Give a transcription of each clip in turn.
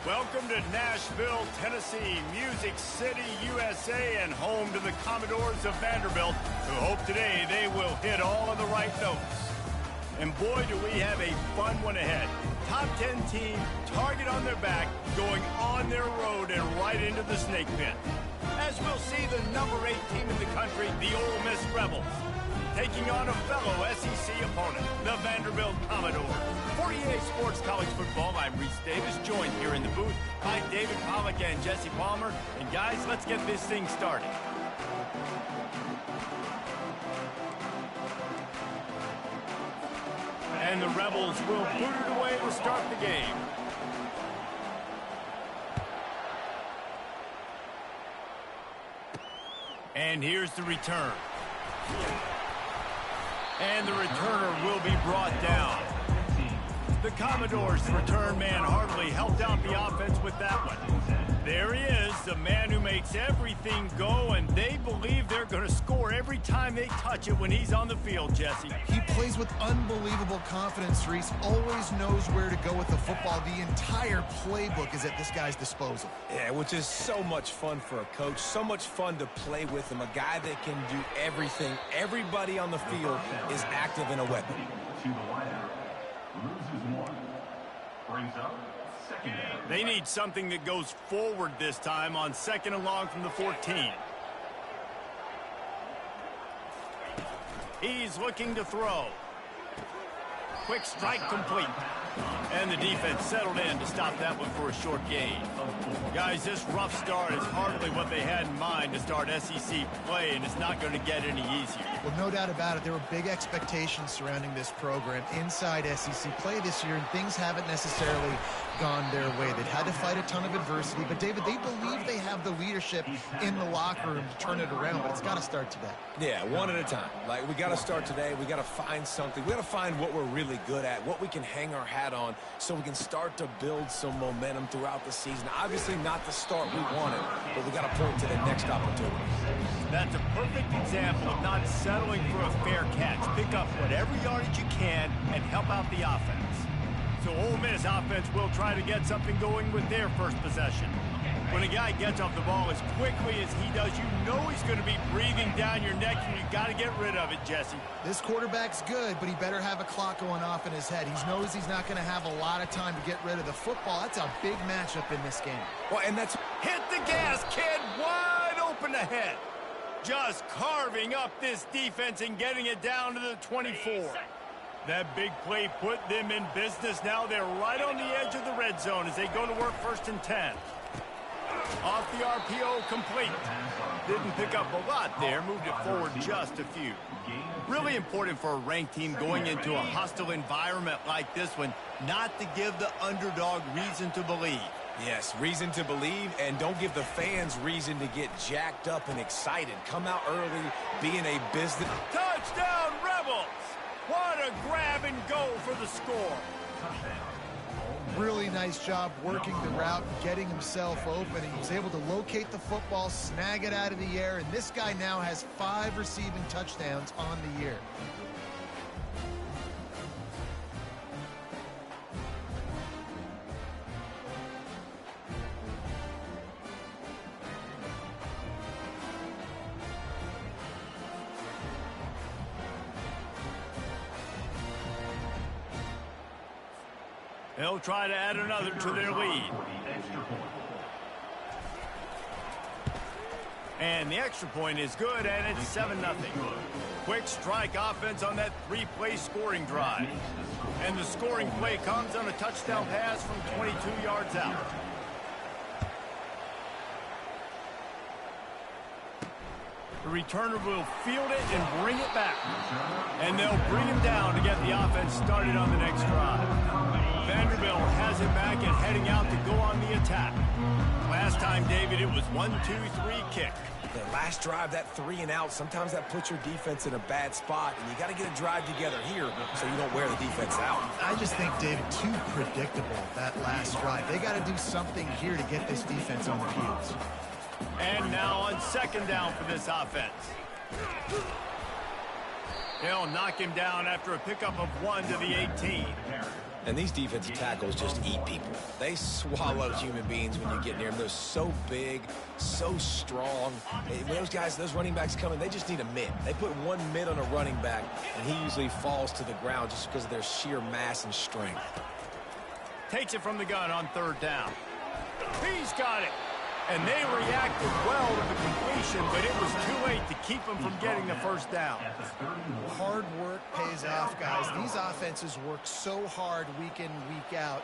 Welcome to Nashville, Tennessee, Music City, USA, and home to the Commodores of Vanderbilt, who hope today they will hit all of the right notes. And boy, do we have a fun one ahead. Top 10 team, target on their back, going on their road and right into the snake pit. As we'll see the number 8 team in the country, the Ole Miss Rebels, taking on a fellow SEC opponent, the Vanderbilt Commodores. For EA Sports College Football, I'm Reese Davis, joined here in the booth by David Pollack and Jesse Palmer. And guys, let's get this thing started. And the Rebels will boot it away to start the game. And here's the return. And the returner will be brought down. The Commodores' return man hardly helped out the offense with that one. There he is, the man who makes everything go, and they believe they're going to score every time they touch it when he's on the field, Jesse. He plays with unbelievable confidence, Reese. Always knows where to go with the football. The entire playbook is at this guy's disposal. Yeah, which is so much fun for a coach. So much fun to play with him. A guy that can do everything. Everybody on the field is active in a weapon. They need something that goes forward this time on 2nd and long from the 14. He's looking to throw. Quick strike complete. And the defense settled in to stop that one for a short gain. Guys, this rough start is hardly what they had in mind to start SEC play, and it's not going to get any easier. Well, no doubt about it. There were big expectations surrounding this program inside SEC play this year, and things haven't necessarily gone their way. They've had to fight a ton of adversity, but David, they believe they have the leadership in the locker room to turn it around, but it's got to start today. Yeah, one at a time. Like, we got to start today. We got to find something. We got to find what we're really good at, what we can hang our hat on, so we can start to build some momentum throughout the season. Obviously not the start we wanted, but we got to point to the next opportunity. That's a perfect example of not settling for a fair catch. Pick up whatever yardage you can and help out the offense. So Ole Miss offense will try to get something going with their first possession. When a guy gets off the ball as quickly as he does, you know he's going to be breathing down your neck, and you got to get rid of it, Jesse. This quarterback's good, but he better have a clock going off in his head. He knows he's not going to have a lot of time to get rid of the football. That's a big matchup in this game. Well, and that's... Hit the gas, kid! Wide open ahead. Just carving up this defense and getting it down to the 24. That big play put them in business. Now they're right on the edge of the red zone as they go to work 1st and 10. Off the RPO, complete. Didn't pick up a lot there, moved it forward just a few. Really important for a ranked team going into a hostile environment like this one, not to give the underdog reason to believe. Yes, reason to believe, and don't give the fans reason to get jacked up and excited. Come out early, being a business. Touchdown, Rebels! What a grab and go for the score. Really nice job working the route, getting himself open. He was able to locate the football, snag it out of the air, and this guy now has 5 receiving touchdowns on the year. They'll try to add another to their lead. And the extra point is good, and it's 7-0. Quick strike offense on that 3-play scoring drive. And the scoring play comes on a touchdown pass from 22 yards out. The returner will field it and bring it back. And they'll bring him down to get the offense started on the next drive. Vanderbilt has it back and heading out to go on the attack. Last time, David, it was 1-2-3 kick. The last drive, that 3 and out, sometimes that puts your defense in a bad spot, and you got to get a drive together here so you don't wear the defense out. I just think, David, too predictable, that last drive. They got to do something here to get this defense on the field. And now on 2nd down for this offense. They'll knock him down after a pickup of 1 to the 18. And these defensive tackles just eat people. They swallow human beings when you get near them. They're so big, so strong. When those guys, those running backs come in, they just need a mid. They put one mid on a running back, and he usually falls to the ground just because of their sheer mass and strength. Takes it from the gun on third down. He's got it. And they reacted well to the completion, but it was too late to keep them from getting the first down. Hard work pays off, guys. These offenses work so hard week in, week out,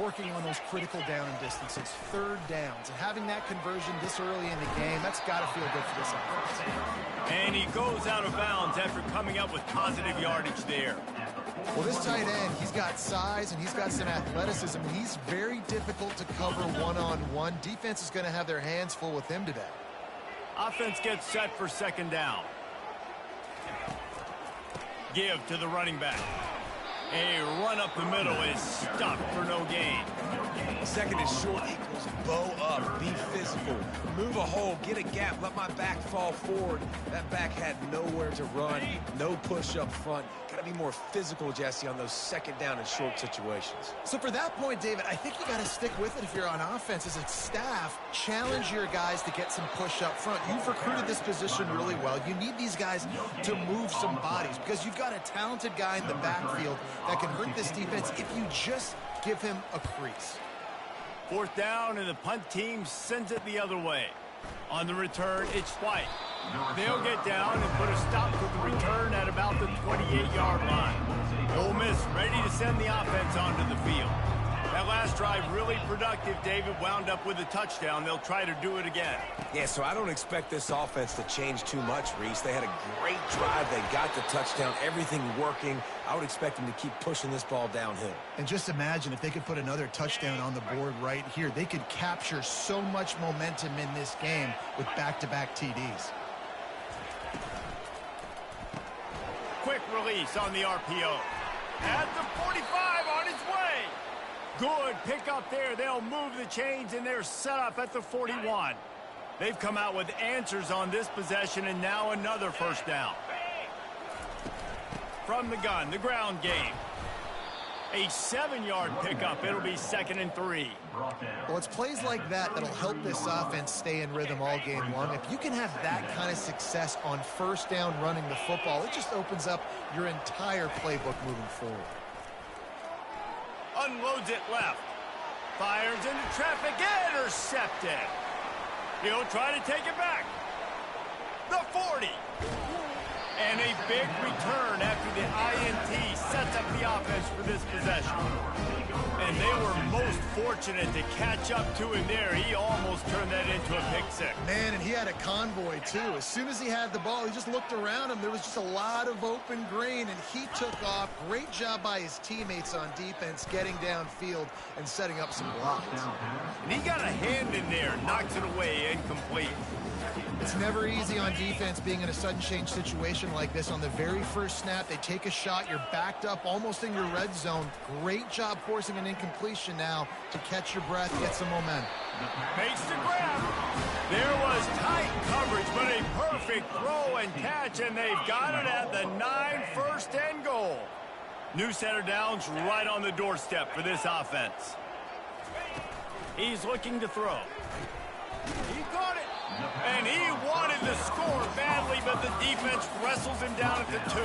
working on those critical down and distances, third downs. And having that conversion this early in the game, that's got to feel good for this offense. And he goes out of bounds after coming up with positive yardage there. Well, this tight end, he's got size and he's got some athleticism. He's very difficult to cover one-on-one. Defense is going to have their hands full with him today. Offense gets set for second down. Give to the running back. A run up the middle is stopped for no gain. Second and short equals bow up, be physical, move a hole, get a gap, let my back fall forward. That back had nowhere to run, no push up front. Got to be more physical, Jesse, on those second down and short situations. So for that point, David, I think you got to stick with it if you're on offense as a staff. Challenge your guys to get some push up front. You've recruited this position really well. You need these guys to move some bodies because you've got a talented guy in the backfield that can hurt this defense if you just give him a crease. Fourth down, and the punt team sends it the other way. On the return, it's White. They'll get down and put a stop to the return at about the 28-yard line. Ole Miss ready to send the offense onto the field. That last drive really productive. David wound up with a touchdown. They'll try to do it again. Yeah, so I don't expect this offense to change too much, Reese. They had a great drive. They got the touchdown, everything working. I would expect them to keep pushing this ball downhill. And just imagine if they could put another touchdown on the board right here. They could capture so much momentum in this game with back-to-back TDs. Quick release on the RPO. At the 45 on its way. Good pickup there. They'll move the chains, and they're set up at the 41. They've come out with answers on this possession, and now another first down. From the gun, the ground game. A 7-yard pickup. It'll be 2nd and 3. Well, it's plays like that that'll help this offense stay in rhythm all game long. If you can have that kind of success on first down running the football, it just opens up your entire playbook moving forward. Unloads it left. Fires into traffic. Intercepted. He'll try to take it back. The 40. And a big return after the INT sets up the offense for this possession. And they were most fortunate to catch up to him there. He almost turned that into a pick six. Man, and he had a convoy, too. As soon as he had the ball, he just looked around him. There was just a lot of open green, and he took off. Great job by his teammates on defense, getting downfield and setting up some blocks. And he got a hand in there, knocks it away, incomplete. It's never easy on defense being in a sudden change situation like this. On the very first snap, they take a shot. You're backed up almost in your red zone. Great job forcing an incompletion now to catch your breath, get some momentum. Makes the grab. There was tight coverage, but a perfect throw and catch, and they've got it at the 9, 1st and goal. New set of downs right on the doorstep for this offense. He's looking to throw. He got it. And he wanted to score badly, but the defense wrestles him down at the 2.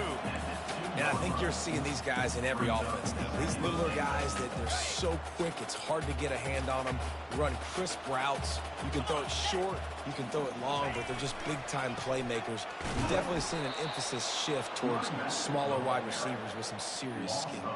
And I think you're seeing these guys in every offense now. These littler guys, they're so quick, it's hard to get a hand on them. Run crisp routes. You can throw it short, you can throw it long, but they're just big-time playmakers. You've definitely seen an emphasis shift towards smaller wide receivers with some serious skill.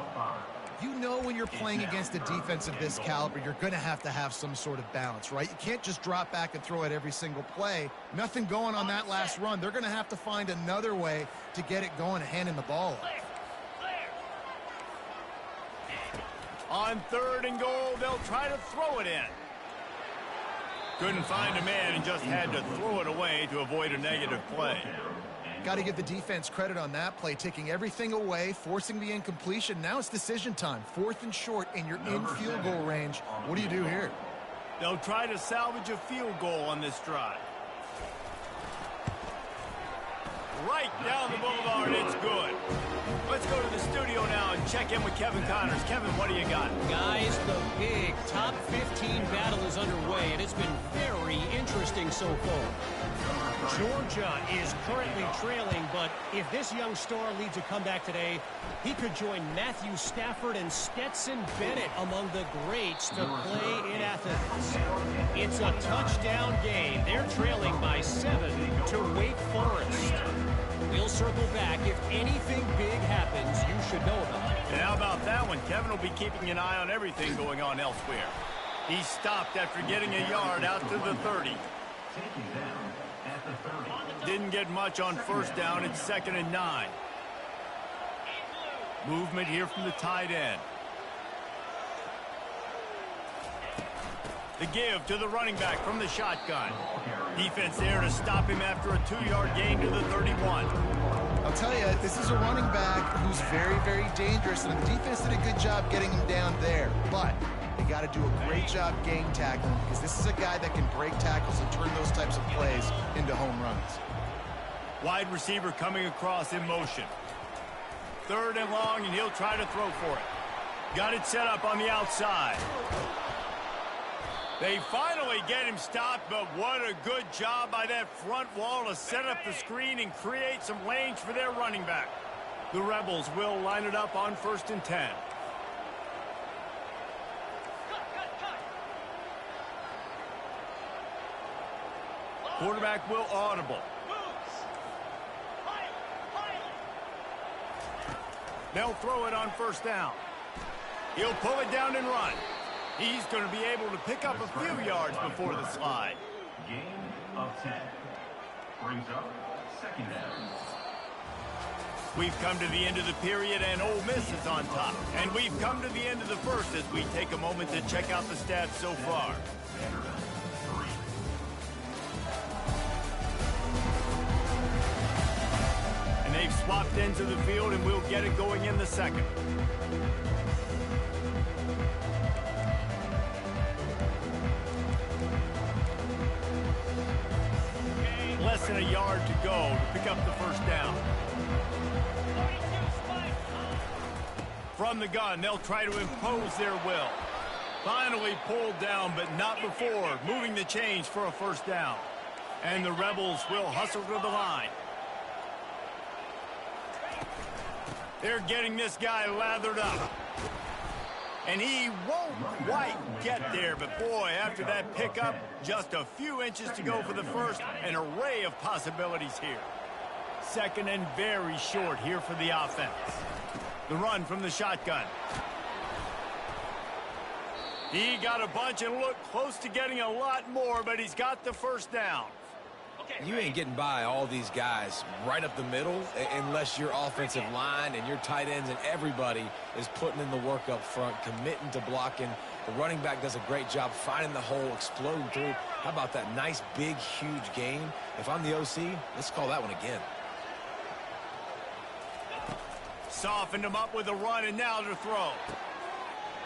You know when you're playing against a defense of this caliber, you're going to have some sort of balance, right? You can't just drop back and throw it every single play. Nothing going on that last run. They're going to have to find another way to get it going and handing the ball off. On 3rd and goal, they'll try to throw it in. Couldn't find a man and just had to throw it away to avoid a negative play. Got to give the defense credit on that play, taking everything away, forcing the incompletion. Now it's decision time. 4th and short, and you're in field goal range. What do you do here? They'll try to salvage a field goal on this drive. right down the boulevard. It's good. Let's go to the studio now and check in with Kevin Connors. Kevin, what do you got? Guys, the big top 15 battle is underway, and it's been very interesting so far. Georgia is currently trailing, but if this young star leads a comeback today, he could join Matthew Stafford and Stetson Bennett among the greats to play in Athens. It's a touchdown game. They're trailing by 7 to Wake Forest. We'll circle back. If anything big happens, you should know about it. And how about that one? Kevin will be keeping an eye on everything going on elsewhere. He stopped after getting a yard out to the 30. Didn't get much on first down. It's 2nd and 9. Movement here from the tight end. The give to the running back from the shotgun. Defense there to stop him after a 2-yard gain to the 31. I'll tell you, this is a running back who's very, very dangerous, and the defense did a good job getting him down there. But they got to do a great job game tackling, because this is a guy that can break tackles and turn those types of plays into home runs. Wide receiver coming across in motion. 3rd and long, and he'll try to throw for it. Got it set up on the outside. They finally get him stopped, but what a good job by that front wall to set up the screen and create some lanes for their running back. The Rebels will line it up on 1st and 10. Quarterback will audible. They'll throw it on 1st down. He'll pull it down and run. He's going to be able to pick up a few yards before the slide. Gain of 10. Brings up 2nd down. We've come to the end of the period, and Ole Miss is on top. And we've come to the end of the first as we take a moment to check out the stats so far. And they've swapped ends of the field, and we'll get it going in the 2nd. Less than a yard to go to pick up the 1st down. From the gun, they'll try to impose their will. Finally pulled down, but not before moving the chains for a 1st down. And the Rebels will hustle to the line. They're getting this guy lathered up. And he won't quite get there, but boy, after that pickup, just a few inches to go for the 1st, an array of possibilities here. 2nd and very short here for the offense. The run from the shotgun. He got a bunch and looked close to getting a lot more, but he's got the 1st down. You ain't getting by all these guys right up the middle unless your offensive line and your tight ends and everybody is putting in the work up front, committing to blocking. The running back does a great job finding the hole, exploding through. How about that nice, big, huge gain? If I'm the OC, let's call that one again. Softened him up with a run, and now to throw.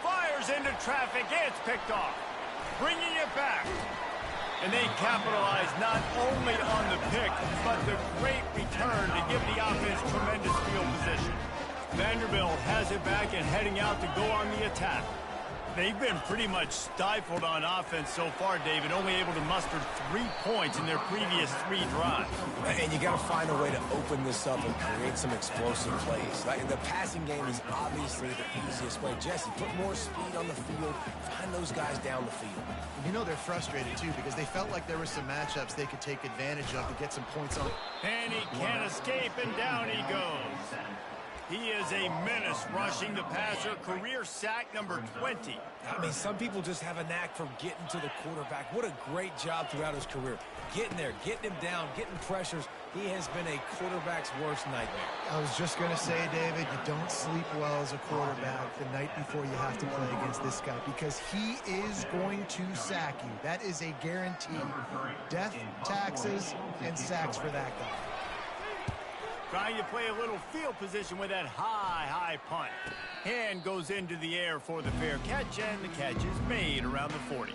Fires into traffic. It's picked off. Bringing it back. And they capitalize not only on the pick, but the great return to give the offense tremendous field position. Vanderbilt has it back and heading out to go on the attack. They've been pretty much stifled on offense so far, David, only able to muster 3 points in their previous 3 drives. And you got to find a way to open this up and create some explosive plays. Like, the passing game is obviously the easiest way. Jesse, put more speed on the field, find those guys down the field. You know they're frustrated, too, because they felt like there were some matchups they could take advantage of to get some points on. And he can't escape, and down he goes. He is a menace rushing the passer. Career sack number 20. I mean, some people just have a knack for getting to the quarterback. What a great job throughout his career. Getting there, getting him down, getting pressures. He has been a quarterback's worst nightmare. I was just going to say, David, you don't sleep well as a quarterback the night before you have to play against this guy, because he is going to sack you. That is a guarantee. Death, taxes, and sacks for that guy. Trying to play a little field position with that high punt. Hand goes into the air for the fair catch, and the catch is made around the 40.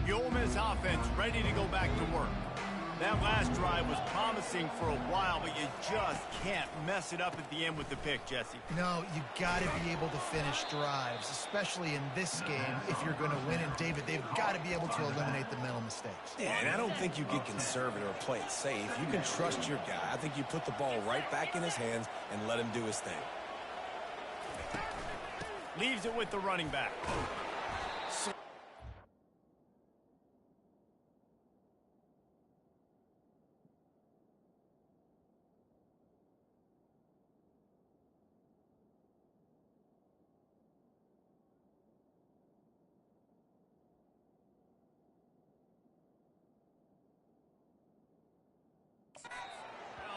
The Ole Miss offense ready to go back to work. They'll That last drive was promising for a while, but you just can't mess it up at the end with the pick, Jesse. No, you got to be able to finish drives, especially in this game if you're going to win. And, David, they've got to be able to eliminate the mental mistakes. Yeah, and I don't think you get conservative or play it safe. You can trust your guy. I think you put the ball right back in his hands and let him do his thing. Leaves it with the running back.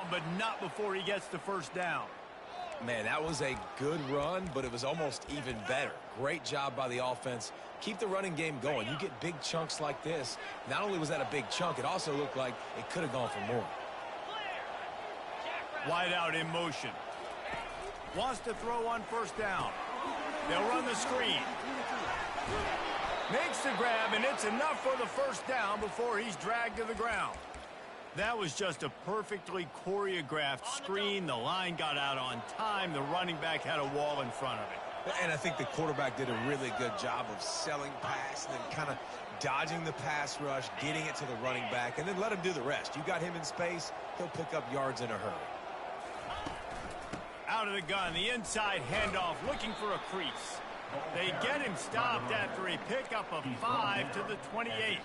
But not before he gets the first down. Man, that was a good run, but it was almost even better. Great job by the offense. Keep the running game going. You get big chunks like this. Not only was that a big chunk, it also looked like it could have gone for more. Wide out in motion. Wants to throw on first down. They'll run the screen. Makes the grab, and it's enough for the first down before he's dragged to the ground. That was just a perfectly choreographed screen. The line got out on time. The running back had a wall in front of it. And I think the quarterback did a really good job of selling pass and then kind of dodging the pass rush, getting it to the running back, and then let him do the rest. You got him in space, he'll pick up yards in a hurry. Out of the gun, the inside handoff, looking for a crease. They get him stopped after a pickup of 5 to the 28.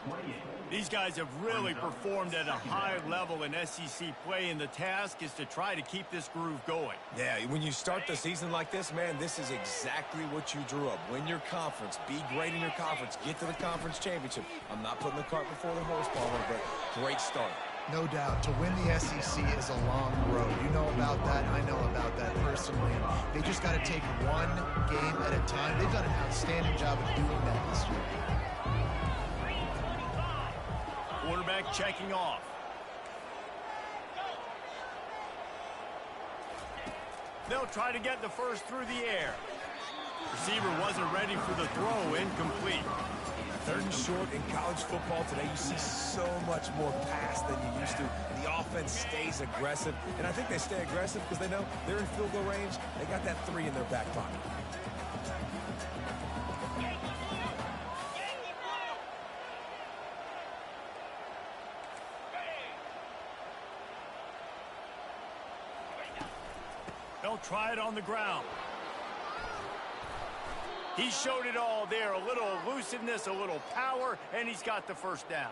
These guys have really performed at a high level in SEC play, and the task is to try to keep this groove going. Yeah, when you start the season like this, man, this is exactly what you drew up. Win your conference, be great in your conference, get to the conference championship. I'm not putting the cart before the horse, Palmer, but great start. No doubt. To win the SEC is a long road. You know about that. I know about that personally. And they just got to take one game at a time. They've done an outstanding job of doing that this year. Quarterback checking off. They'll try to get the first through the air. Receiver wasn't ready for the throw. Incomplete. Third and short in college football today, you see so much more pass than you used to. The offense stays aggressive, and I think they stay aggressive because they know they're in field goal range. They got that 3 in their back pocket. They'll try it on the ground. He showed it all there, a little elusiveness, a little power, and he's got the first down.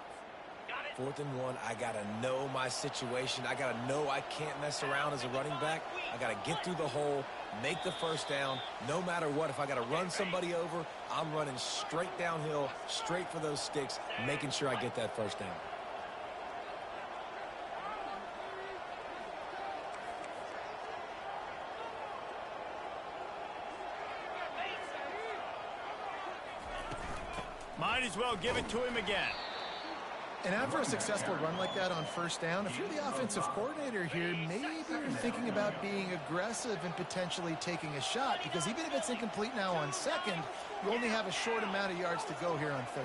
4th and 1, I got to know my situation. I got to know I can't mess around as a running back. I got to get through the hole, make the first down, no matter what. If I got to run somebody over, I'm running straight downhill, straight for those sticks, making sure I get that first down. Might as well give it to him again. And after a successful run like that on first down, if you're the offensive coordinator here, maybe you're thinking about being aggressive and potentially taking a shot, because even if it's incomplete now on second, you only have a short amount of yards to go here on third.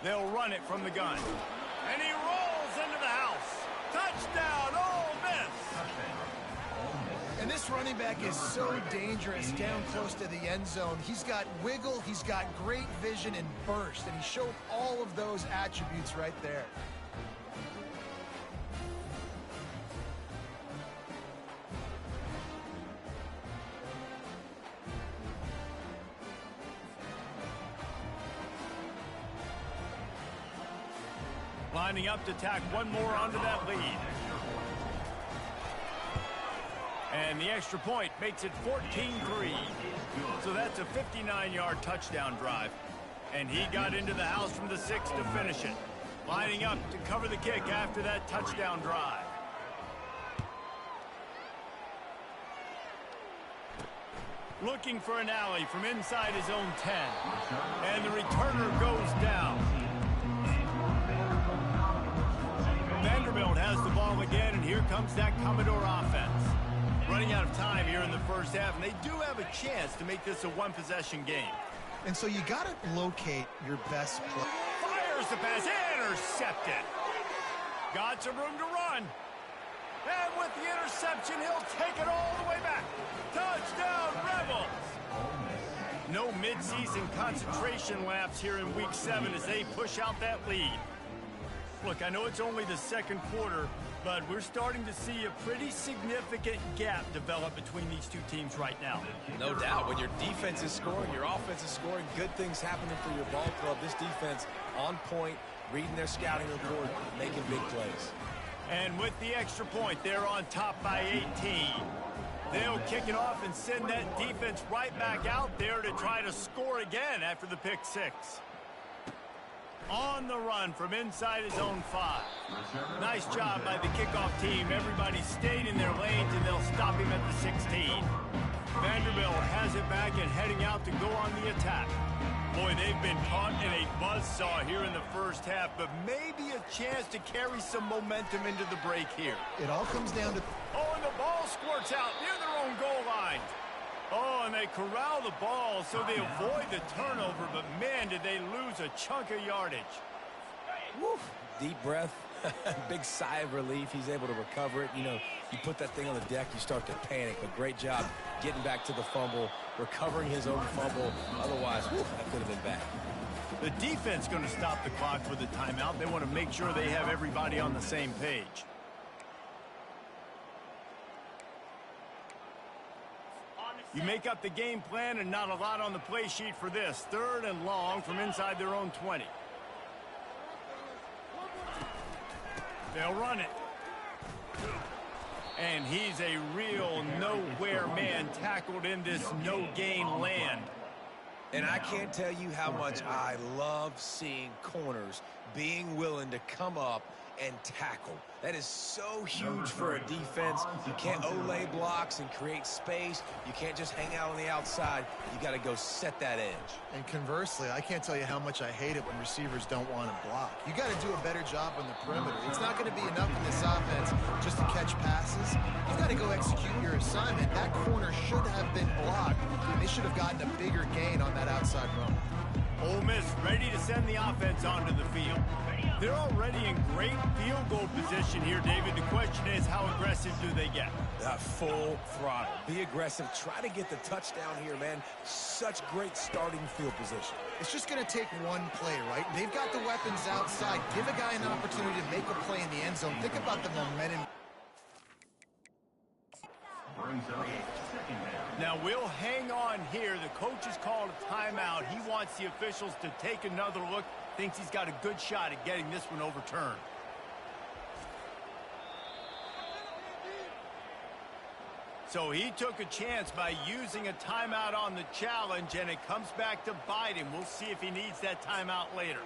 They'll run it from the gun. And he rolls into the house. Touchdown, Ole Miss! And this running back is so dangerous down close to the end zone. He's got wiggle, he's got great vision and burst, and he showed all of those attributes right there. Lining up to tack one more onto that lead. And the extra point makes it 14-3. So that's a 59-yard touchdown drive. And he got into the house from the 6 to finish it. Lining up to cover the kick after that touchdown drive. Looking for an alley from inside his own 10. And the returner goes down. Vanderbilt has the ball again, and here comes that Commodore offense. Running out of time here in the first half, and they do have a chance to make this a one-possession game. And so you got to locate your best play. Fires the pass, intercepted. Got some room to run. And with the interception, he'll take it all the way back. Touchdown, Rebels! No mid-season concentration laps here in Week 7 as they push out that lead. Look, I know it's only the second quarter, but we're starting to see a pretty significant gap develop between these two teams right now. No doubt. When your defense is scoring, your offense is scoring, good things happening for your ball club. This defense on point, reading their scouting report, making big plays. And with the extra point, they're on top by 18. They'll kick it off and send that defense right back out there to try to score again after the pick six. On the run from inside his own 5. Nice job by the kickoff team. Everybody stayed in their lanes, and they'll stop him at the 16. Vanderbilt has it back and heading out to go on the attack. Boy, they've been caught in a buzzsaw here in the first half, but maybe a chance to carry some momentum into the break here. It all comes down to... Oh, and the ball squirts out near their own goal line. Oh, and they corral the ball so they avoid the turnover, but man, did they lose a chunk of yardage. Woo. Deep breath, big sigh of relief. He's able to recover it. You know, you put that thing on the deck, you start to panic, but great job getting back to the fumble, recovering his own fumble. Otherwise, whew, that could have been bad. The defense going to stop the clock with a timeout. They want to make sure they have everybody on the same page. You make up the game plan and not a lot on the play sheet for this. 3rd and long from inside their own 20. They'll run it. And he's a real nowhere man tackled in this no-gain land. And I can't tell you how much I love seeing corners being willing to come up and tackle. That is so huge for a defense. You can't olay blocks and create space. You can't just hang out on the outside. You got to go set that edge. And conversely, I can't tell you how much I hate it when receivers don't want to block. You got to do a better job on the perimeter. It's not going to be enough in this offense just to catch passes. You've got to go execute your assignment. That corner should have been blocked, and they should have gotten a bigger gain on that outside run. Ole Miss ready to send the offense onto the field. They're already in great field goal position here, David. The question is, how aggressive do they get? Full throttle. Be aggressive. Try to get the touchdown here, man. Such great starting field position. It's just going to take one play, right? They've got the weapons outside. Give a guy an opportunity to make a play in the end zone. Think about the momentum. Brings up second down. Now, we'll hang on here. The coach has called a timeout. He wants the officials to take another look. Thinks he's got a good shot at getting this one overturned. So he took a chance by using a timeout on the challenge, and it comes back to bite him. We'll see if he needs that timeout later.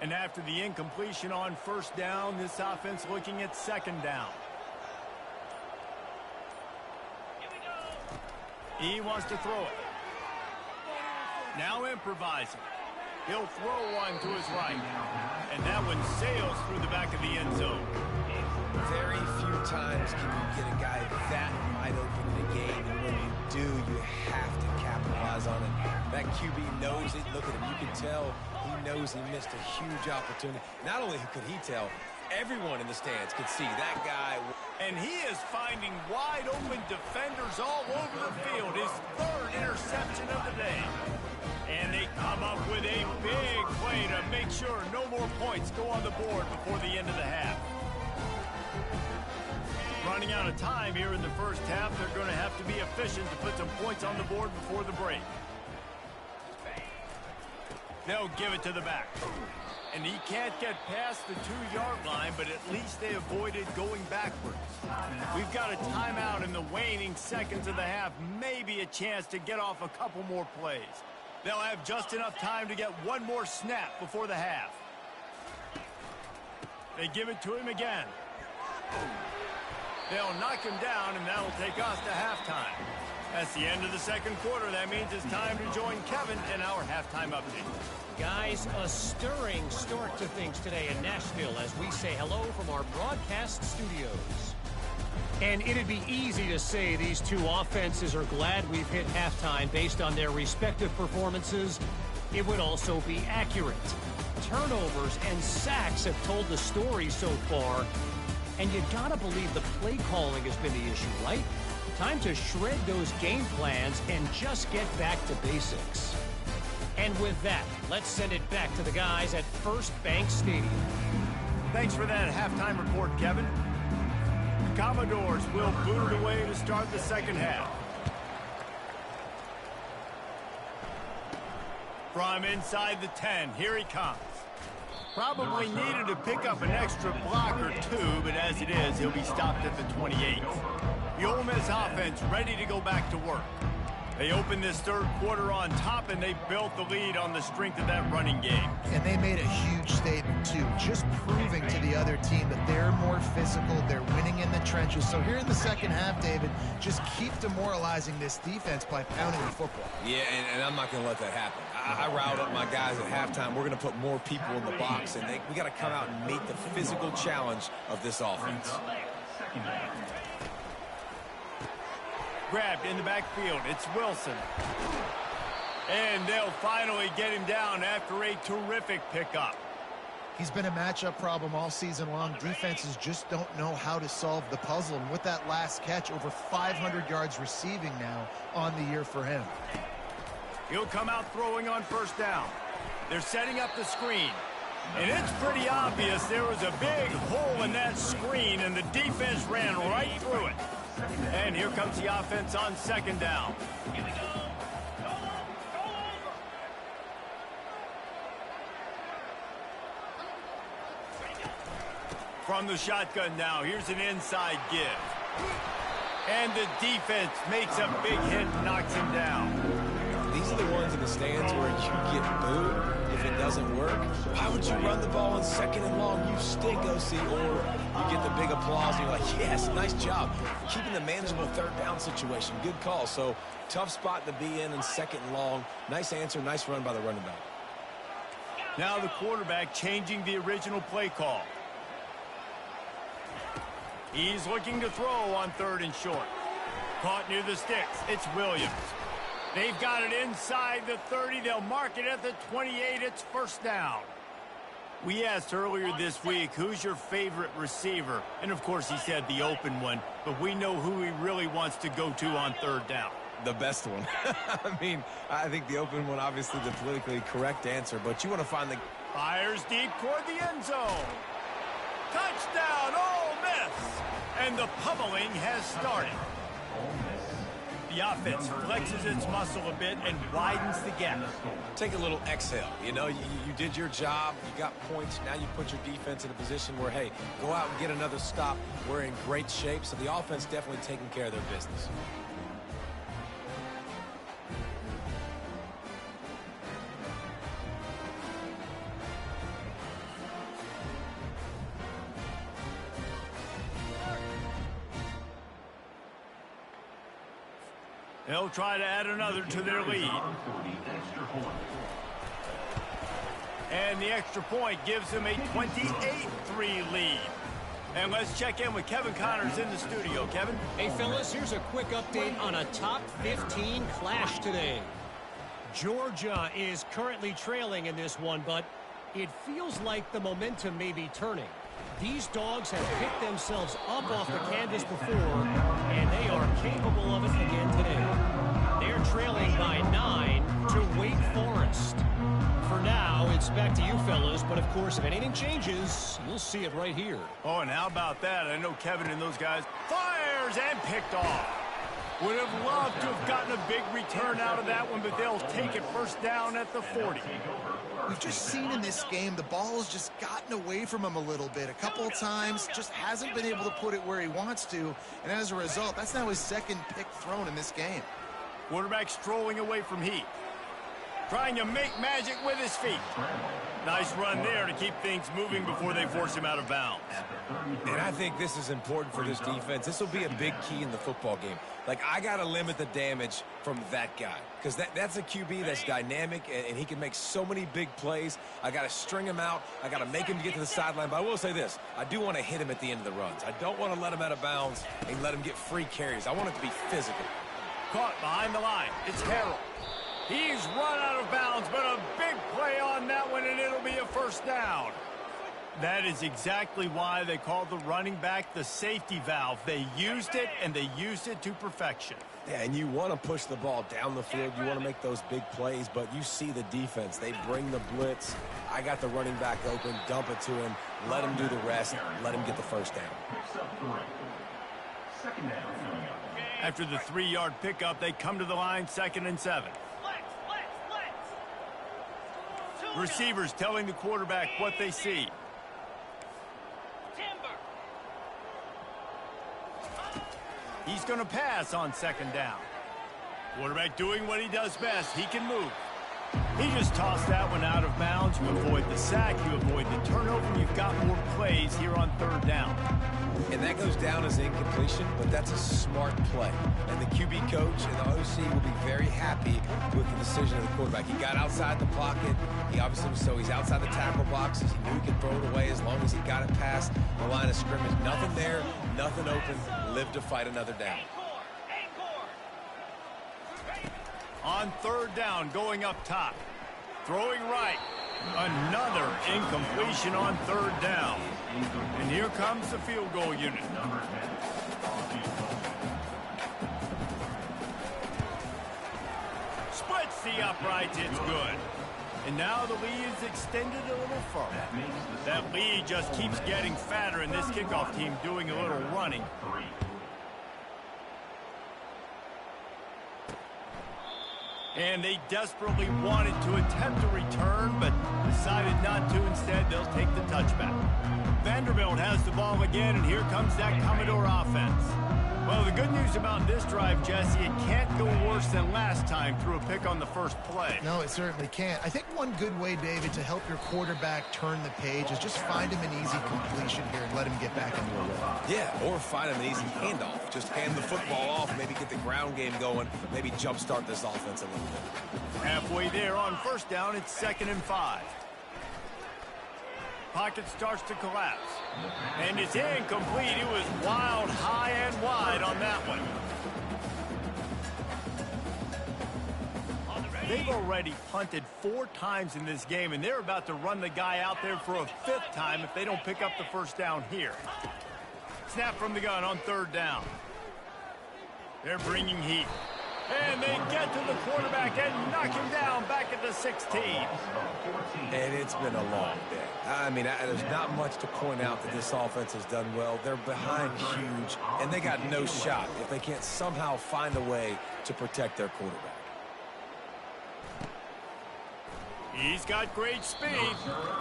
And after the incompletion on first down, this offense looking at second down. He wants to throw it. Now improvising. He'll throw one to his right. And that one sails through the back of the end zone. Very few times can you get a guy that wide open in the game, and when you do, you have to capitalize on it. That QB knows it. Look at him. You can tell he knows he missed a huge opportunity. Not only could he tell, everyone in the stands could see that guy. And he is finding wide open defenders all over the field. His 3rd interception of the day. And they come up with a big play to make sure no more points go on the board before the end of the half. Running out of time here in the first half, they're going to have to be efficient to put some points on the board before the break. They'll give it to the back. And he can't get past the 2-yard line, but at least they avoided going backwards. We've got a timeout in the waning seconds of the half. Maybe a chance to get off a couple more plays. They'll have just enough time to get one more snap before the half. They give it to him again. They'll knock him down, and that'll take us to halftime. That's the end of the second quarter. That means it's time to join Kevin in our halftime update. Guys, a stirring start to things today in Nashville as we say hello from our broadcast studios. And it'd be easy to say these two offenses are glad we've hit halftime based on their respective performances. It would also be accurate. Turnovers and sacks have told the story so far. And you gotta believe the play calling has been the issue, right? Time to shred those game plans and just get back to basics. And with that, let's send it back to the guys at First Bank Stadium. Thanks for that halftime report, Kevin. The Commodores will boot it away to start the second half. From inside the 10, here he comes. Probably needed to pick up an extra block or two, but as it is, he'll be stopped at the 28. The Ole Miss offense ready to go back to work. They opened this third quarter on top, and they built the lead on the strength of that running game. And they made a huge statement, too, just proving to the other team that they're more physical, they're winning in the trenches. So here in the second half, David, just keep demoralizing this defense by pounding the football. Yeah, and I'm not going to let that happen. I riled up my guys at halftime. We're going to put more people in the box, and we got to come out and meet the physical challenge of this offense. Grabbed in the backfield. It's Wilson. And they'll finally get him down after a terrific pickup. He's been a matchup problem all season long. Defenses just don't know how to solve the puzzle. And with that last catch, over 500 yards receiving now on the year for him. He'll come out throwing on first down. They're setting up the screen. And it's pretty obvious there was a big hole in that screen, and the defense ran right through it. And here comes the offense on second down. Here we go. From the shotgun now, here's an inside give. And the defense makes a big hit and knocks him down. These are the ones in the stands where you get booed if it doesn't work. Why would you run the ball in second and long? You stink, OC. Or you get the big applause and you're like, yes, nice job. Keeping the manageable third down situation. Good call. So tough spot to be in second and long. Nice answer, nice run by the running back. Now the quarterback changing the original play call. He's looking to throw on third and short. Caught near the sticks. It's Williams. They've got it inside the 30. They'll mark it at the 28. It's first down. We asked earlier this week, who's your favorite receiver? And, of course, he said the open one. But we know who he really wants to go to on third down. The best one. I mean, I think the open one, obviously the politically correct answer. But you want to find the... Fires deep toward the end zone. Touchdown, Ole Miss. And the pummeling has started. The offense flexes its muscle a bit and widens the gap. Take a little exhale. You know, you did your job. You got points. Now you put your defense in a position where, hey, go out and get another stop. We're in great shape. So the offense definitely taking care of their business. They'll try to add another to their lead. And the extra point gives them a 28-3 lead. And let's check in with Kevin Connors in the studio. Kevin? Hey, fellas, here's a quick update on a top 15 clash today. Georgia is currently trailing in this one, but it feels like the momentum may be turning. These dogs have picked themselves up off the canvas before, and they are capable of it again today. They're trailing by 9 to Wake Forest. For now, it's back to you fellas, but of course, if anything changes, you'll see it right here. Oh, and how about that? I know Kevin and those guys fires and picked off. Would have loved to have gotten a big return out of that one, but they'll take it first down at the 40. We've just seen in this game the ball has just gotten away from him a little bit. A couple of times, just hasn't been able to put it where he wants to. And as a result, that's now his second pick thrown in this game. Quarterback strolling away from Heath. trying to make magic with his feet. Nice run there to keep things moving before they force him out of bounds. And I think this is important for this defense. This will be a big key in the football game. Like, I got to limit the damage from that guy because that's a QB that's dynamic, and he can make so many big plays. I got to string him out. I got to make him get to the sideline. But I will say this. I do want to hit him at the end of the runs. I don't want to let him out of bounds and let him get free carries. I want it to be physical. Caught behind the line. It's Harrell. He's run out of bounds, but a big play on that one, and it'll be a first down. That is exactly why they call the running back the safety valve. They used it, and they used it to perfection. Yeah, and you want to push the ball down the field. You want to make those big plays, but you see the defense. They bring the blitz. I got the running back open, dump it to him, let him do the rest, let him get the first down. Second down coming up. After the 3-yard pickup, they come to the line, 2nd and 7. Receivers telling the quarterback what they see. He's going to pass on 2nd down. Quarterback doing what he does best. He can move. He just tossed that one out of bounds. You avoid the sack, you avoid the turnover, and you've got more plays here on 3rd down. And that goes down as incompletion, but that's a smart play. And the QB coach and the OC will be very happy with the decision of the quarterback. He got outside the pocket. He obviously, so he's outside the tackle boxes. He knew he could throw it away as long as he got it past the line of scrimmage. Nothing there, nothing open. Live to fight another down. On 3rd down, going up top. Throwing right. Another incompletion on 3rd down. And here comes the field goal unit. Splits the uprights. It's good. And now the lead is extended a little further. That lead just keeps getting fatter, and this kickoff team doing a little running. And they desperately wanted to attempt a return, but decided not to. Instead, they'll take the touchback. Vanderbilt has the ball again, and here comes that Commodore offense. Well, the good news about this drive, Jesse, it can't go worse than last time through a pick on the first play. No, it certainly can't. I think one good way, David, to help your quarterback turn the page is just find him an easy completion here and let him get back into a rhythm. Yeah, or find him an easy handoff. Just hand the football off, maybe get the ground game going, maybe jumpstart this offense a little bit. Halfway there on 1st down, it's 2nd and 5. Pocket starts to collapse. And it's incomplete. It was wild, high and wide on that one. They've already punted 4 times in this game, and they're about to run the guy out there for a 5th time if they don't pick up the first down here. Snap from the gun on 3rd down. They're bringing heat. And they get to the quarterback and knock him down back at the 16. And it's been a long day. I mean, there's not much to point out that this offense has done well. They're behind huge, and they got no shot if they can't somehow find a way to protect their quarterback. He's got great speed.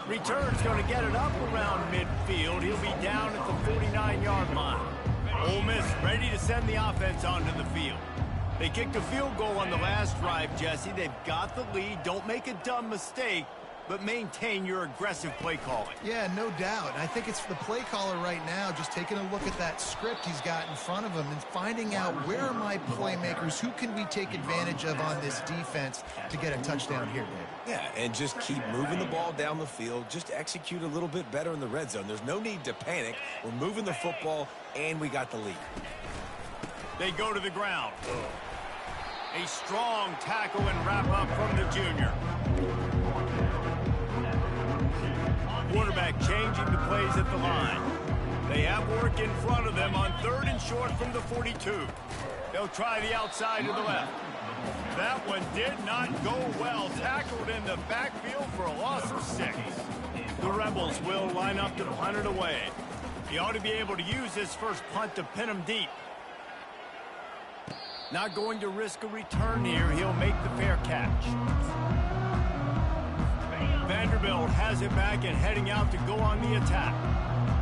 Return's going to get it up around midfield. He'll be down at the 49-yard line. Ole Miss ready to send the offense onto the field. They kicked a field goal on the last drive, Jesse. They've got the lead. Don't make a dumb mistake, but maintain your aggressive play calling. Yeah, no doubt. I think it's the play caller right now just taking a look at that script he's got in front of him and finding out where are my playmakers, who can we take advantage of on this defense to get a touchdown here, David. Yeah, and just keep moving the ball down the field. Just execute a little bit better in the red zone. There's no need to panic. We're moving the football, and we got the lead. They go to the ground. A strong tackle and wrap up from the junior. Quarterback changing the plays at the line. They have work in front of them on 3rd and short from the 42. They'll try the outside to the left. That one did not go well. Tackled in the backfield for a loss of 6. The Rebels will line up to punt it away. He ought to be able to use this first punt to pin him deep. Not going to risk a return here. He'll make the fair catch. Vanderbilt has it back and heading out to go on the attack.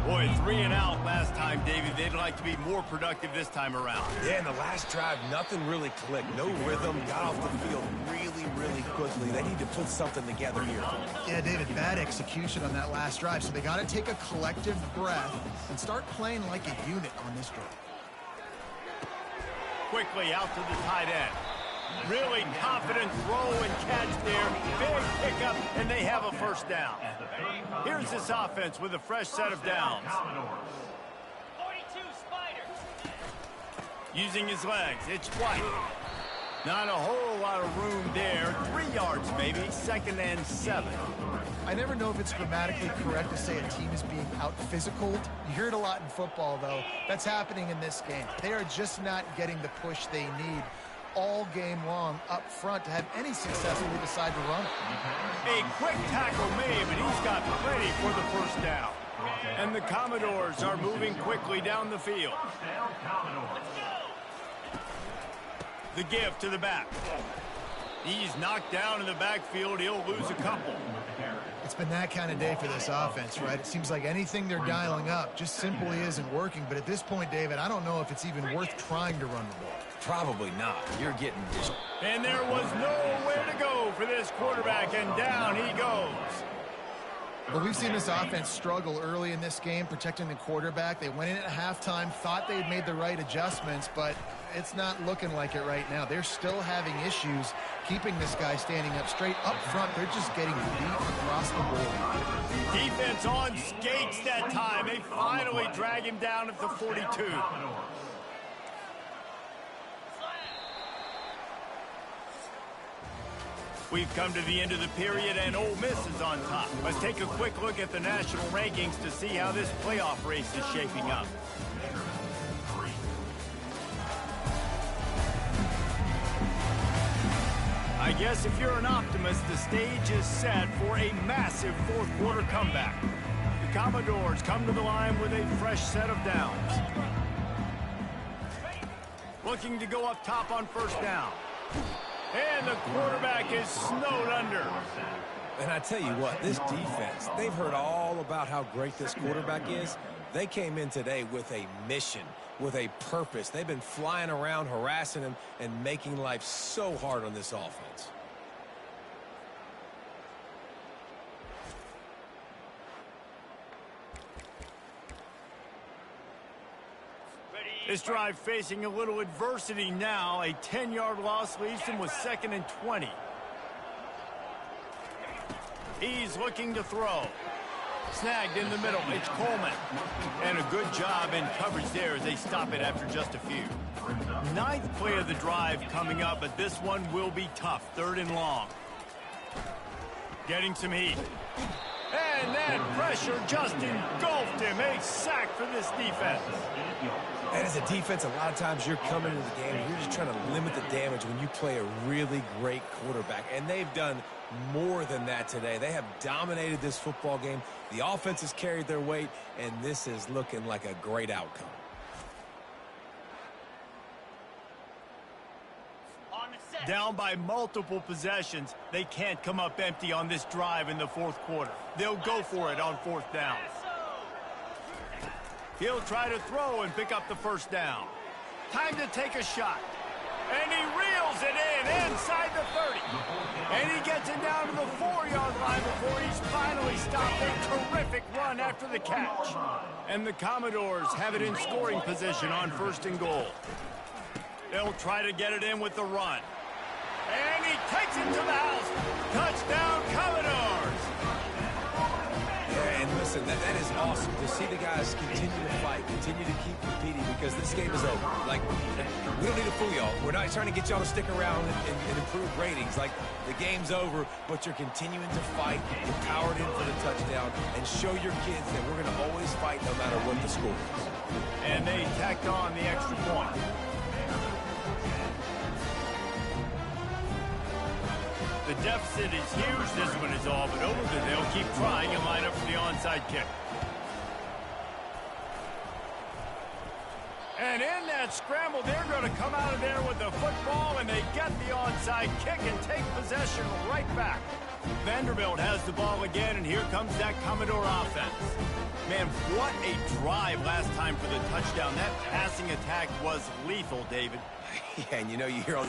Boy, 3 and out last time, David. They'd like to be more productive this time around. Yeah, in the last drive, nothing really clicked. No rhythm, got off the field really quickly. They need to put something together here. Yeah, David, bad execution on that last drive, so they got to take a collective breath and start playing like a unit on this drive. Quickly out to the tight end. Really confident throw and catch there. Big pickup, and they have a first down. Here's this offense with a fresh set of downs. 42 Spiders. Using his legs, it's White. Not a whole lot of room there. 3 yards maybe, 2nd and 7. I never know if it's grammatically correct to say a team is being out-physicaled. You hear it a lot in football, though. That's happening in this game. They are just not getting the push they need all game long up front to have any success when they decide to run it. A quick tackle made, but he's got plenty for the first down. And the Commodores are moving quickly down the field. The give to the back. He's knocked down in the backfield. He'll lose a couple. It's been that kind of day for this offense, right? It seems like anything they're dialing up just simply isn't working. But at this point, David, I don't know if it's even worth trying to run the ball. Probably not. You're getting this. And there was nowhere to go for this quarterback, and down he goes. Well, we've seen this offense struggle early in this game, protecting the quarterback. They went in at halftime, thought they had made the right adjustments, but it's not looking like it right now. They're still having issues keeping this guy standing up straight. Up front, they're just getting beat across the board. Defense on skates that time. They finally drag him down at the 42. We've come to the end of the period, and Ole Miss is on top. Let's take a quick look at the national rankings to see how this playoff race is shaping up. I guess if you're an optimist, the stage is set for a massive fourth-quarter comeback. The Commodores come to the line with a fresh set of downs. Looking to go up top on first down. And the quarterback is snowed under. And I tell you what, this defense, they've heard all about how great this quarterback is. They came in today with a mission, with a purpose. They've been flying around, harassing him, and making life so hard on this offense. This drive facing a little adversity now. A 10-yard loss leaves him with 2nd and 20. He's looking to throw. Snagged in the middle. It's Coleman. And a good job in coverage there as they stop it after just a few. 9th play of the drive coming up, but this one will be tough. 3rd and long. Getting some heat. And that pressure just engulfed him. A sack for this defense. And as a defense, a lot of times you're coming into the game, you're just trying to limit the damage when you play a really great quarterback. And they've done more than that today. They have dominated this football game. The offense has carried their weight, and this is looking like a great outcome. Down by multiple possessions, they can't come up empty on this drive in the 4th quarter. They'll go for it on 4th down. He'll try to throw and pick up the first down. Time to take a shot. And he reels it in inside the 30. And he gets it down to the 4-yard line before he's finally stopped. A terrific run after the catch. And the Commodores have it in scoring position on 1st and goal. They'll try to get it in with the run. And he takes it to the house. Touchdown, Commodores. Yeah, and listen, that is awesome to see the guys continue to fight, continue to keep competing, because this game is over. Like, we don't need to fool y'all. We're not trying to get y'all to stick around and improve ratings. Like, the game's over, but you're continuing to fight. You're powered in for the touchdown, and show your kids that we're going to always fight no matter what the score is. And they tacked on the extra point. The deficit is huge. This one is all but over, but they'll keep trying and line up for the onside kick. And in that scramble, they're going to come out of there with the football, and they get the onside kick and take possession right back. Vanderbilt has the ball again, and here comes that Commodore offense. Man, what a drive last time for the touchdown. That passing attack was lethal, David. Yeah, and you know, you hear all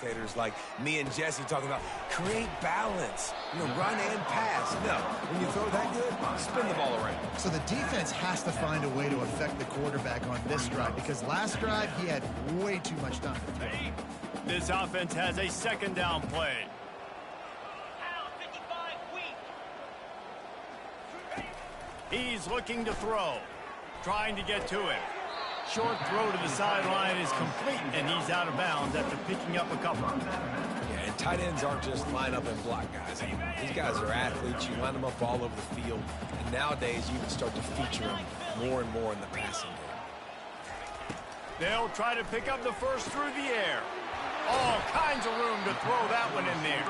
commentators like me and Jesse talking about create balance, run and pass. No, when you throw that good, spin the ball around. So the defense has to find a way to affect the quarterback on this drive because last drive he had way too much time to throw. This offense has a second down play. Out 55 weak. He's looking to throw, trying to get to him. Short throw to the sideline is complete, and he's out of bounds after picking up a couple. Yeah, and tight ends aren't just line up and block guys. These guys are athletes. You line them up all over the field. And nowadays, you can start to feature them more and more in the passing game. They'll try to pick up the first through the air. All kinds of room to throw that one in there.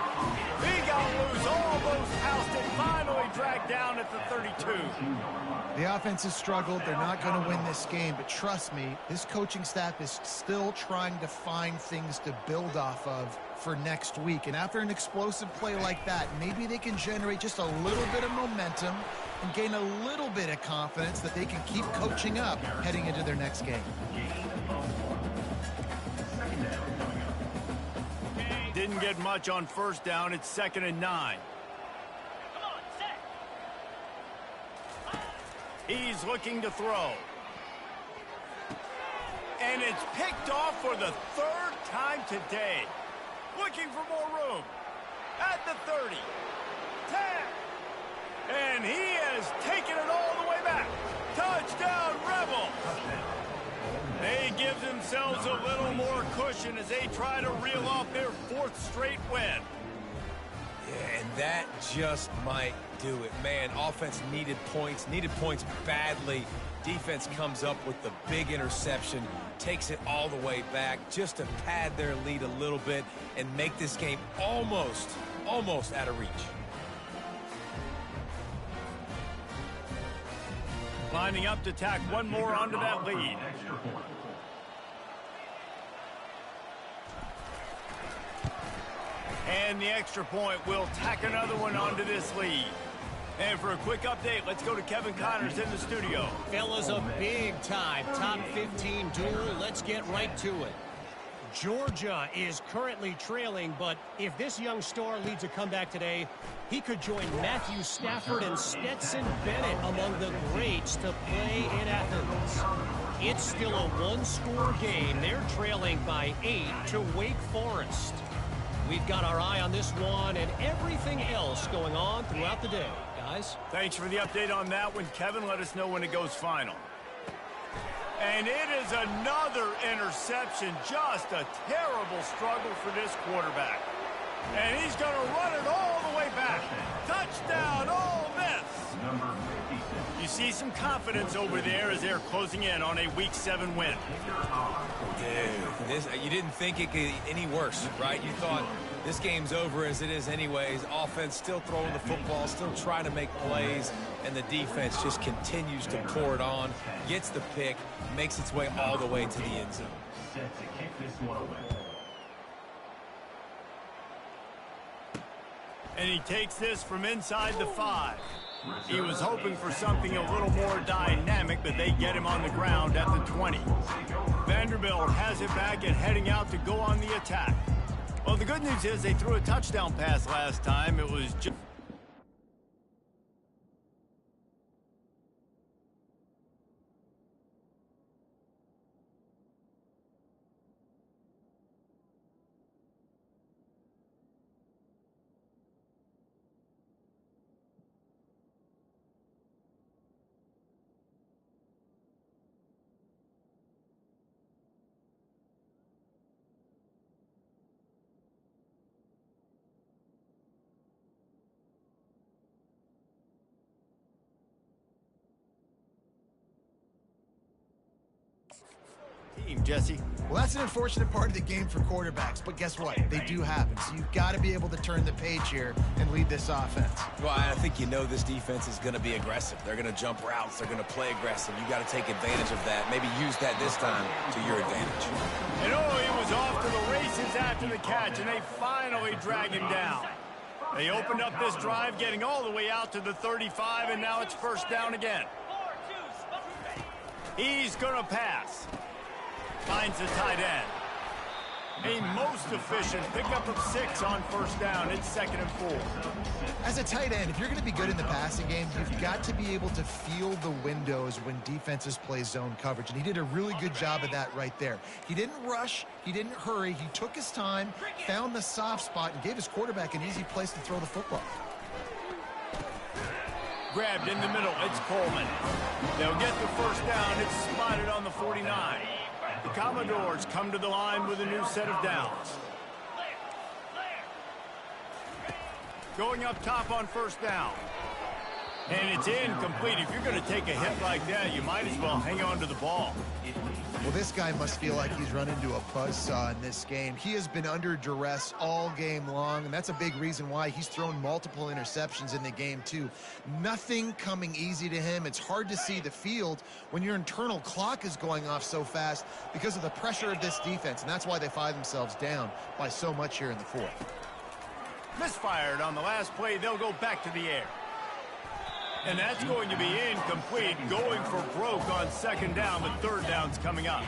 He got loose, almost housed it, finally dragged down at the 32. The offense has struggled. They're not going to win this game, but trust me, this coaching staff is still trying to find things to build off of for next week. And after an explosive play like that, maybe they can generate just a little bit of momentum and gain a little bit of confidence that they can keep coaching up heading into their next game. Didn't get much on first down. It's 2nd and 9. Come on, set. He's looking to throw. And it's picked off for the 3rd time today. Looking for more room. At the 30. 10. And he has taken it all the way back. Touchdown, Rebels. They give themselves a little more cushion as they try to reel off their 4th straight win. Yeah, and that just might do it. Man, offense needed points badly. Defense comes up with the big interception, takes it all the way back just to pad their lead a little bit and make this game almost out of reach. Lining up to tack one more onto that lead. And the extra point will tack another one onto this lead. And for a quick update, let's go to Kevin Connors in the studio. Fellas, a big-time top 15 duel. Let's get right to it. Georgia is currently trailing, but if this young star leads a comeback today, he could join Matthew Stafford and Stetson Bennett among the greats to play in Athens. It's still a one-score game. They're trailing by 8 to Wake Forest. We've got our eye on this one and everything else going on throughout the day, guys. Thanks for the update on that one, Kevin. Let us know when it goes final. And it is another interception. Just a terrible struggle for this quarterback. And he's going to run it all the way back. Touchdown, Ole Miss. You see some confidence over there as they're closing in on a Week 7 win. Dude, you didn't think it could get any worse, right? You thought this game's over as it is anyways. Offense still throwing the football, still trying to make plays, and the defense just continues to pour it on, gets the pick, makes its way all the way to the end zone. Set to kick this one away. And he takes this from inside the 5. He was hoping for something a little more dynamic, but they get him on the ground at the 20. Vanderbilt has it back and heading out to go on the attack. Well, the good news is they threw a touchdown pass last time. It was just... Jesse. Well, that's an unfortunate part of the game for quarterbacks, but guess what? They do happen. So you've got to be able to turn the page here and lead this offense. Well, I think this defense is going to be aggressive. They're going to jump routes. They're going to play aggressive. You got to take advantage of that. Maybe use that this time to your advantage. And he was off to the races after the catch, and they finally drag him down. They opened up this drive, getting all the way out to the 35, and now it's first down again. He's going to pass. Finds the tight end. A most efficient pickup of 6 on first down. It's 2nd and 4. As a tight end, if you're going to be good in the passing game, you've got to be able to feel the windows when defenses play zone coverage. And he did a really good job of that right there. He didn't rush. He didn't hurry. He took his time, found the soft spot, and gave his quarterback an easy place to throw the football. Grabbed in the middle. It's Coleman. They'll get the first down. It's spotted on the 49. The Commodores come to the line with a new set of downs. Going up top on first down. And it's incomplete. If you're going to take a hit like that, you might as well hang on to the ball. Well, this guy must feel like he's run into a buzzsaw in this game. He has been under duress all game long, and that's a big reason why he's thrown multiple interceptions in the game, too. Nothing coming easy to him. It's hard to see the field when your internal clock is going off so fast because of the pressure of this defense, and that's why they find themselves down by so much here in the fourth. Misfired on the last play. They'll go back to the air. And that's going to be incomplete, going for broke on second down, but third down's coming up.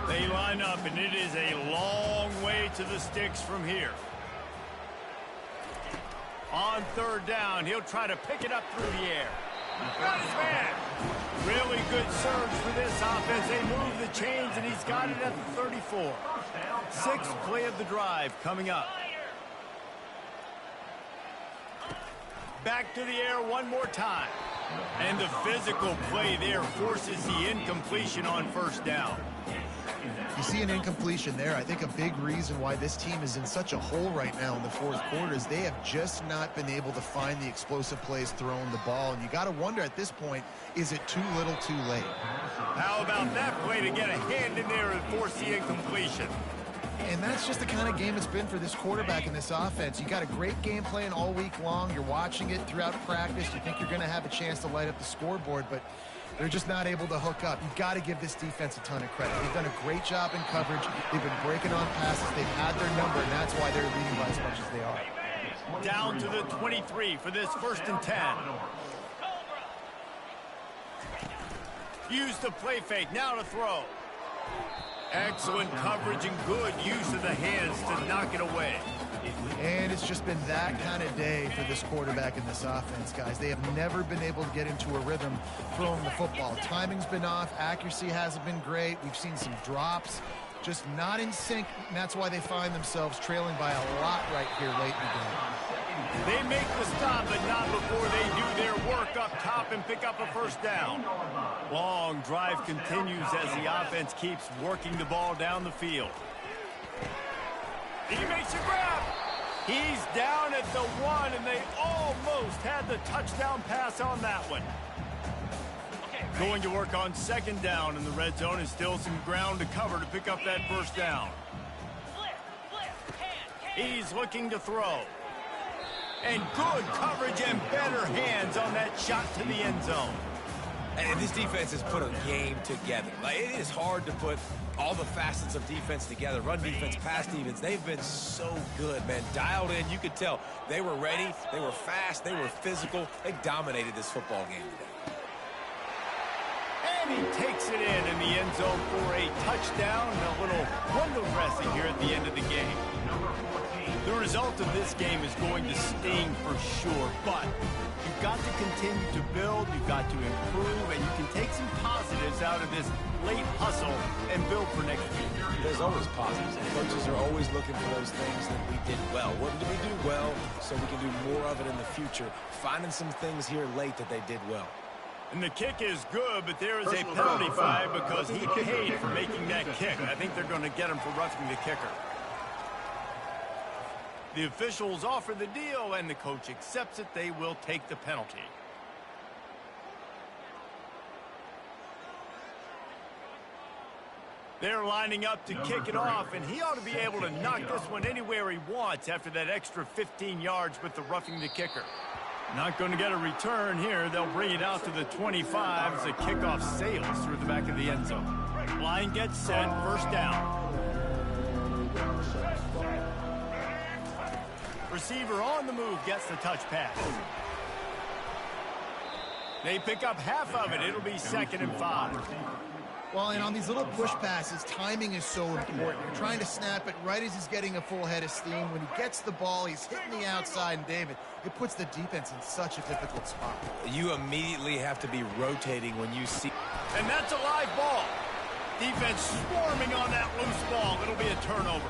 They line up, and it is a long way to the sticks from here. On third down, he'll try to pick it up through the air. Got his man. Really good surge for this offense. They move the chains, and he's got it at the 34. Sixth play of the drive coming up. Back to the air one more time. And the physical play there forces the incompletion on first down. You see an incompletion there. I think a big reason why this team is in such a hole right now in the fourth quarter is they have just not been able to find the explosive plays throwing the ball. And you got to wonder at this point, is it too little too late? How about that play to get a hand in there and force the incompletion? And that's just the kind of game it's been for this quarterback in this offense. You got a great game plan all week long. You're watching it throughout practice. You think you're going to have a chance to light up the scoreboard, but they're just not able to hook up. You've got to give this defense a ton of credit. They've done a great job in coverage. They've been breaking on passes. They've had their number, and that's why they're leading by as much as they are. Down to the 23 for this 1st and 10. Use the play fake. Now to throw. Excellent coverage and good use of the hands to knock it away. And it's just been that kind of day for this quarterback in this offense, guys. They have never been able to get into a rhythm throwing the football. Timing's been off. Accuracy hasn't been great. We've seen some drops. Just not in sync, and that's why they find themselves trailing by a lot right here late in the game. They make the stop, but not before they do their work up top and pick up a first down. Long drive continues as the offense keeps working the ball down the field. He makes a grab. He's down at the 1, and they almost had the touchdown pass on that one. Going to work on second down, and the red zone is still some ground to cover to pick up that first down. He's looking to throw. And good coverage and better hands on that shot to the end zone. And this defense has put a game together. Like, it is hard to put all the facets of defense together. Run defense, pass defense. They've been so good, man. Dialed in. You could tell they were ready. They were fast. They were physical. They dominated this football game today. And he takes it in the end zone for a touchdown and a little window dressing here at the end of the game. The result of this game is going to sting for sure, but you've got to continue to build, you've got to improve, and you can take some positives out of this late hustle and build for next year. There's always positives. Coaches are always looking for those things that we did well. What did we do well so we can do more of it in the future? Finding some things here late that they did well. And the kick is good, but there is a penalty flag because he paid for making that kick. I think they're going to get him for roughing the kicker. The officials offer the deal, and the coach accepts it. They will take the penalty. They're lining up to kick it off, and he ought to be able to knock this one anywhere he wants after that extra 15 yards with the roughing the kicker. Not going to get a return here. They'll bring it out to the 25 as the kickoff sails through the back of the end zone. Line gets set, first down. Receiver on the move gets the touch pass. They pick up half of it. It'll be 2nd and 5. Well, and on these little push passes, timing is so important. You're trying to snap it right as he's getting a full head of steam. When he gets the ball, he's hitting the outside, and David, it puts the defense in such a difficult spot. You immediately have to be rotating when you see... And that's a live ball. Defense swarming on that loose ball. It'll be a turnover.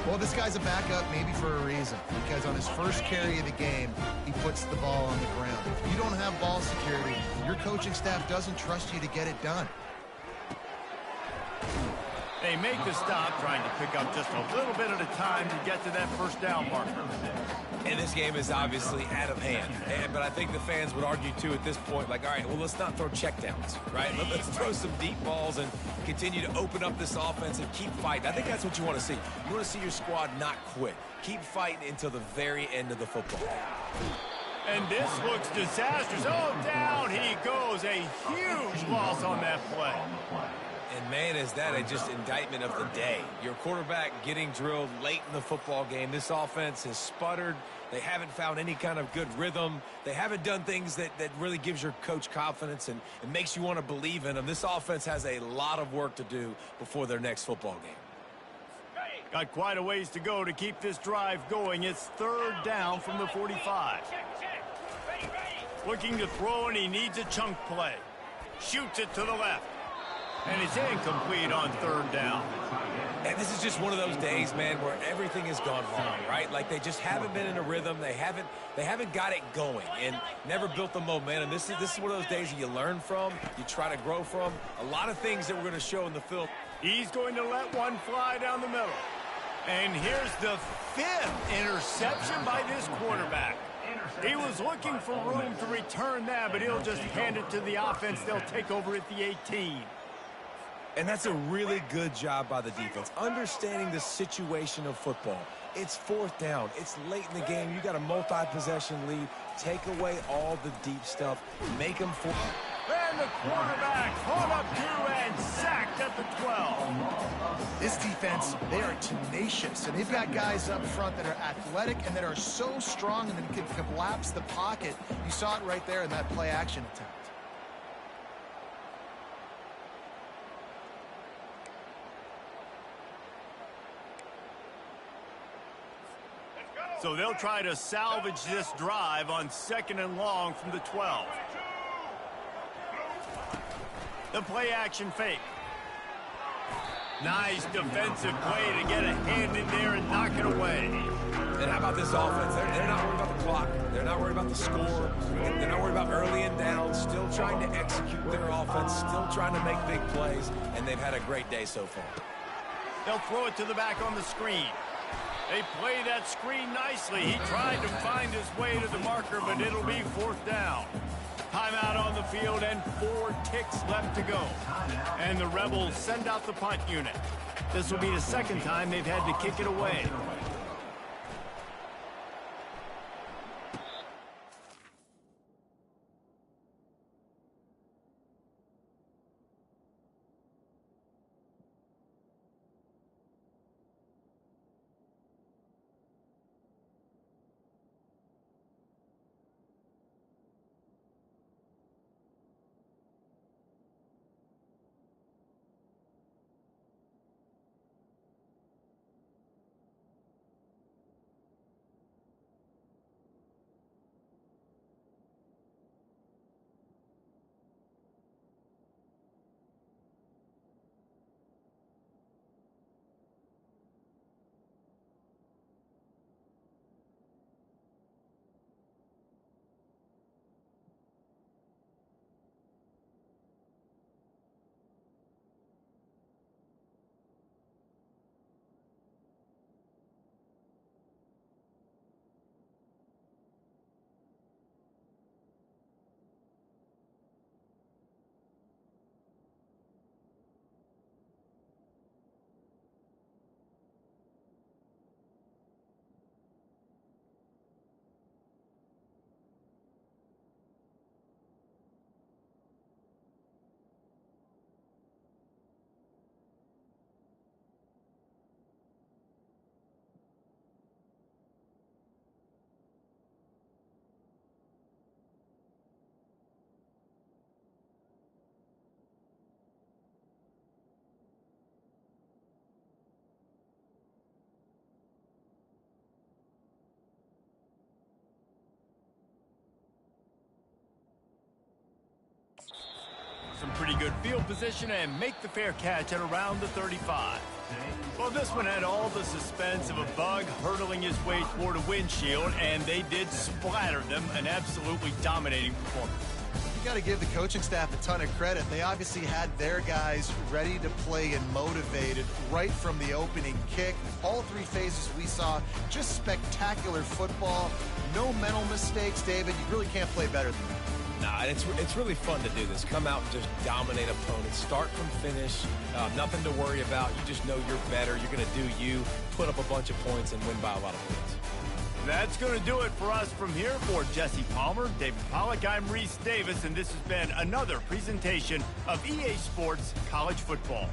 Well, this guy's a backup maybe for a reason, because on his first carry of the game, he puts the ball on the ground. If you don't have ball security, your coaching staff doesn't trust you to get it done. They make the stop, trying to pick up just a little bit at a time to get to that first down marker. And this game is obviously out of hand. But I think the fans would argue, too, at this point, like, all right, well, let's not throw checkdowns, right? Let's throw some deep balls and continue to open up this offense and keep fighting. I think that's what you want to see. You want to see your squad not quit. Keep fighting until the very end of the football game. And this looks disastrous. Oh, down he goes. A huge loss on that play. And, man, is that a just indictment of the day. Your quarterback getting drilled late in the football game. This offense has sputtered. They haven't found any kind of good rhythm. They haven't done things that really gives your coach confidence and makes you want to believe in them. This offense has a lot of work to do before their next football game. Got quite a ways to go to keep this drive going. It's third down from the 45. Looking to throw, and he needs a chunk play. Shoots it to the left. And it's incomplete on third down. And this is just one of those days, man, where everything has gone wrong, right? Like they just haven't been in a rhythm. They haven't got it going and never built the momentum. This is one of those days that you learn from, you try to grow from. A lot of things that we're going to show in the film. He's going to let one fly down the middle. And here's the 5th interception by this quarterback. He was looking for room to return that, but he'll just hand it to the offense. They'll take over at the 18. And that's a really good job by the defense, understanding the situation of football. It's fourth down. It's late in the game. You got a multi-possession lead. Take away all the deep stuff. Make them for... And the quarterback caught up to and sacked at the 12. This defense, they are tenacious, and they've got guys up front that are athletic and that are so strong and that can collapse the pocket. You saw it right there in that play-action attempt. So they'll try to salvage this drive on 2nd and long from the 12. The play action fake. Nice defensive play to get a hand in there and knock it away. And how about this offense? They're not worried about the clock. They're not worried about the score. They're not worried about early and down. Still trying to execute their offense. Still trying to make big plays. And they've had a great day so far. They'll throw it to the back on the screen. They play that screen nicely. He tried to find his way to the marker, but it'll be 4th down. Timeout on the field and 4 ticks left to go. And the Rebels send out the punt unit. This will be the 2nd time they've had to kick it away. some pretty good field position and make the fair catch at around the 35. Well, this one had all the suspense of a bug hurtling his way toward a windshield, and they did splatter them. An absolutely dominating performance. You got to give the coaching staff a ton of credit. They obviously had their guys ready to play and motivated right from the opening kick. All three phases we saw, just spectacular football. No mental mistakes, David. You really can't play better than that. Nah, it's really fun to do this. Come out and just dominate opponents. Start from finish. Nothing to worry about. You just know you're better. You're going to do you, put up a bunch of points, and win by a lot of points. That's going to do it for us from here. For Jesse Palmer, David Pollack, I'm Reese Davis, and this has been another presentation of EA Sports College Football.